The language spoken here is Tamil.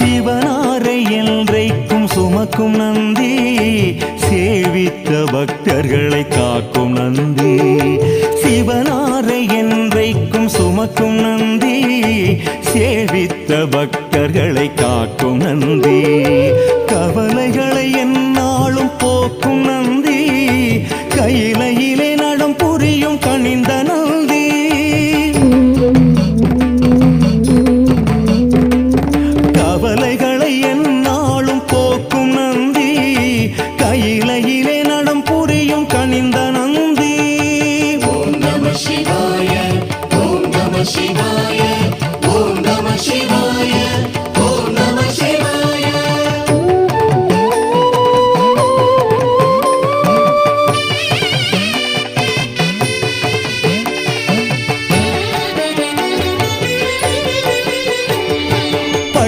சிவனாரை என்றைக்கும் சுமக்கும் நந்தி, சேவித்த பக்தர்களை காக்கும் நந்தி. சிவனாரை என்றைக்கும் சுமக்கும் நந்தி, சேவித்த பக்தர்களை காக்கும் நந்தி. கவலைகளை எந்நாளும் போக்கும் நந்தி, கையிலையிலே நடம் புரியும் கனிந்த